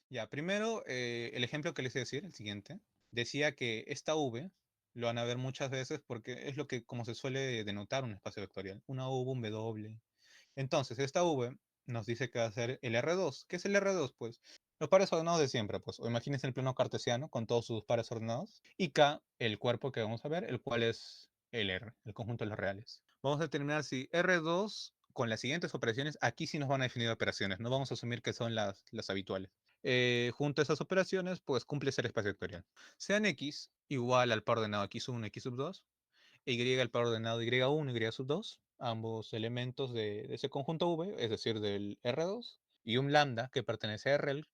Ya, primero, el ejemplo que les iba a decir, el siguiente, decía que esta V lo van a ver muchas veces porque es lo que, como se suele denotar un espacio vectorial, una V, un W. Entonces, esta V nos dice que va a ser el R2. ¿Qué es el R2? Pues los pares ordenados de siempre, pues, o imagínense el plano cartesiano con todos sus pares ordenados, y K, el cuerpo que vamos a ver, el cual es el R, el conjunto de los reales. Vamos a determinar si R2 con las siguientes operaciones, aquí sí nos van a definir operaciones, no vamos a asumir que son las habituales. Junto a esas operaciones, pues cumple ser espacio vectorial. Sean X igual al par ordenado X1, X2, y el par ordenado Y1, Y2, ambos elementos de ese conjunto V, es decir, del R2, y un lambda que pertenece a RL.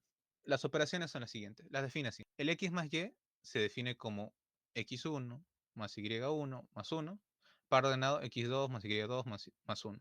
Las operaciones son las siguientes, las define así. El X más Y se define como X1 más Y1 más 1, par ordenado X2 más Y2 más 1,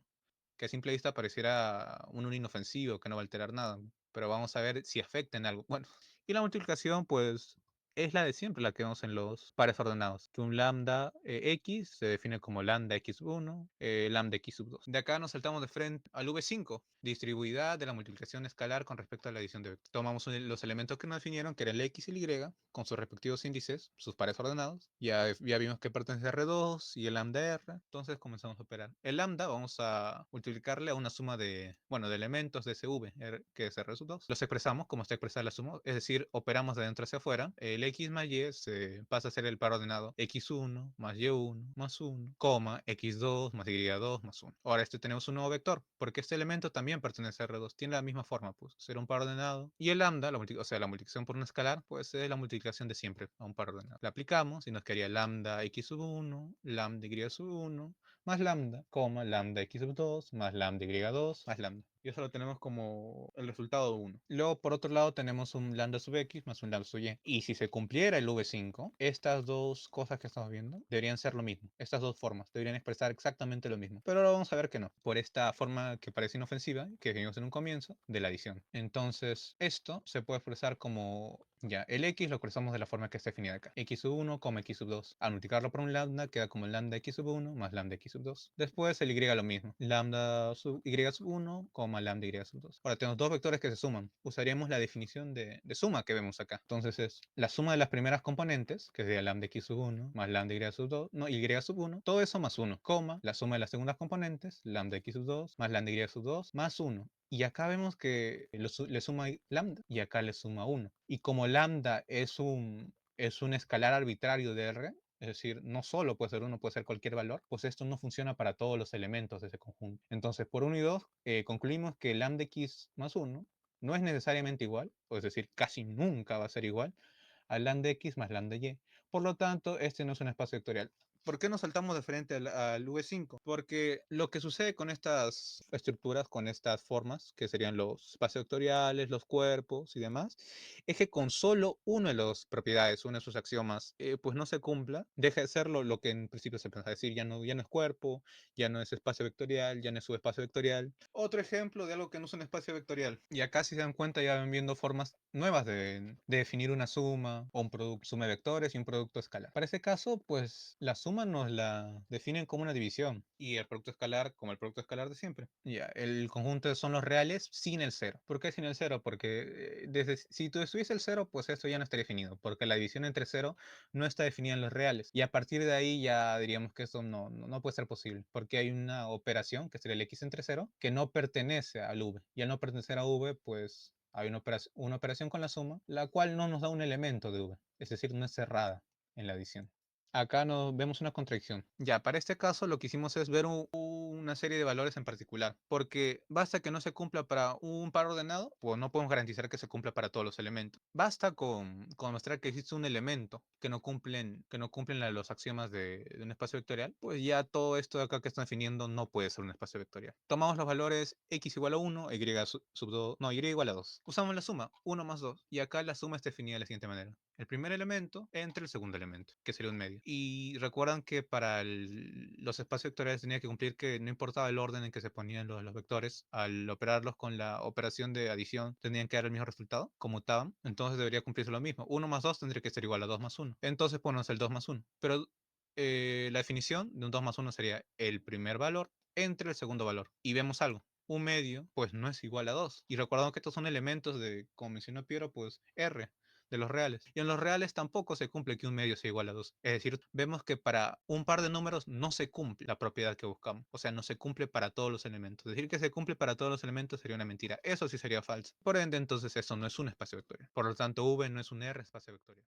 que a simple vista pareciera un inofensivo que no va a alterar nada, pero vamos a ver si afecta en algo. Bueno, y la multiplicación, pues, es la de siempre, la que vemos en los pares ordenados, que un lambda x se define como lambda x1, lambda x sub 2. De acá nos saltamos de frente al V5, distribuidad de la multiplicación escalar con respecto a la adición de vectores. Tomamos los elementos que nos definieron, que era el x y el y, con sus respectivos índices, sus pares ordenados. Ya vimos que pertenece a R2 y el lambda R, entonces comenzamos a operar. El lambda vamos a multiplicarle a una suma de, bueno, de elementos de ese V, que es R sub 2. Los expresamos como está expresada la suma, es decir, operamos de adentro hacia afuera. El x más y se pasa a ser el par ordenado x1 más y1 más 1, coma, x2 más y2 más 1. Ahora tenemos un nuevo vector, porque este elemento también pertenece a R2, tiene la misma forma, pues, ser un par ordenado. Y el lambda, o sea, la multiplicación por un escalar, pues es la multiplicación de siempre a un par ordenado. La aplicamos y nos quedaría lambda x sub 1, lambda y sub 1, más lambda, coma, lambda x sub 2, más lambda y2, más lambda. Y eso lo tenemos como el resultado de 1. Luego, por otro lado, tenemos un lambda sub x más un lambda sub y. Y si se cumpliera el V5, estas dos cosas que estamos viendo deberían ser lo mismo. Estas dos formas deberían expresar exactamente lo mismo. Pero ahora vamos a ver que no. Por esta forma que parece inofensiva, que vimos en un comienzo, de la adición. Entonces, esto se puede expresar como, ya, el x lo expresamos de la forma que está definida acá. X sub 1, x sub 2. Al multiplicarlo por un lambda, queda como lambda x sub 1 más lambda x sub 2. Después el y lo mismo. Lambda sub y sub 1, lambda y sub 2. Ahora tenemos dos vectores que se suman. Usaríamos la definición de suma que vemos acá. Entonces es la suma de las primeras componentes, que sería lambda x sub 1 más lambda y sub 2, no, y sub 1, todo eso más 1, la suma de las segundas componentes, lambda x sub 2 más lambda y sub 2 más 1. Y acá vemos que le suma lambda y acá le suma 1. Y como lambda es un escalar arbitrario de R, es decir, no solo puede ser uno, puede ser cualquier valor, pues esto no funciona para todos los elementos de ese conjunto. Entonces, por 1 y 2, concluimos que lambda x más 1 no es necesariamente igual, o es decir, casi nunca va a ser igual a lambda x más lambda y. Por lo tanto, este no es un espacio vectorial. ¿Por qué nos saltamos de frente al V5? Porque lo que sucede con estas estructuras, con estas formas, que serían los espacios vectoriales, los cuerpos y demás, es que con solo una de las propiedades, una de sus axiomas, pues no se cumpla, deja de ser lo que en principio se piensa decir, ya no es cuerpo, ya no es espacio vectorial, ya no es subespacio vectorial. Otro ejemplo de algo que no es un espacio vectorial. Y acá, si se dan cuenta, ya van viendo formas nuevas de definir una suma o un producto, suma de vectores y un producto escalar. Para ese caso, pues la suma nos la definen como una división y el producto escalar como el producto escalar de siempre. Ya, el conjunto son los reales sin el cero. ¿Por qué sin el cero? Porque si tú estuviese el cero, pues esto ya no estaría definido, porque la división entre cero no está definida en los reales. Y a partir de ahí ya diríamos que esto no puede ser posible, porque hay una operación, que sería el x entre cero, que no pertenece al v. Y al no pertenecer a v, pues hay una operación con la suma, la cual no nos da un elemento de v, es decir, no es cerrada en la adición. Acá nos vemos una contradicción. Ya, para este caso lo que hicimos es ver una serie de valores en particular, porque basta que no se cumpla para un par ordenado, pues no podemos garantizar que se cumpla para todos los elementos. Basta con mostrar que existe un elemento que no cumplen los axiomas de un espacio vectorial, pues ya todo esto de acá que están definiendo no puede ser un espacio vectorial. Tomamos los valores x igual a 1, y sub 2, no, y igual a 2. Usamos la suma, 1 más 2, y acá la suma es definida de la siguiente manera. El primer elemento entre el segundo elemento, que sería un medio. Y recuerdan que para los espacios vectoriales tenía que cumplir que no importaba el orden en que se ponían los vectores, al operarlos con la operación de adición tenían que dar el mismo resultado, conmutaban, entonces debería cumplirse lo mismo. 1 más 2 tendría que ser igual a 2 más 1. Entonces ponemos el 2 más 1. Pero la definición de un 2 más 1 sería el primer valor entre el segundo valor. Y vemos algo. un medio, pues no es igual a 2. Y recordamos que estos son elementos de, como mencionó Piero, pues R, de los reales. Y en los reales tampoco se cumple que un medio sea igual a 2. Es decir, vemos que para un par de números no se cumple la propiedad que buscamos. O sea, no se cumple para todos los elementos. Decir que se cumple para todos los elementos sería una mentira. Eso sí sería falso. Por ende, entonces eso no es un espacio vectorial. Por lo tanto, V no es un R espacio vectorial.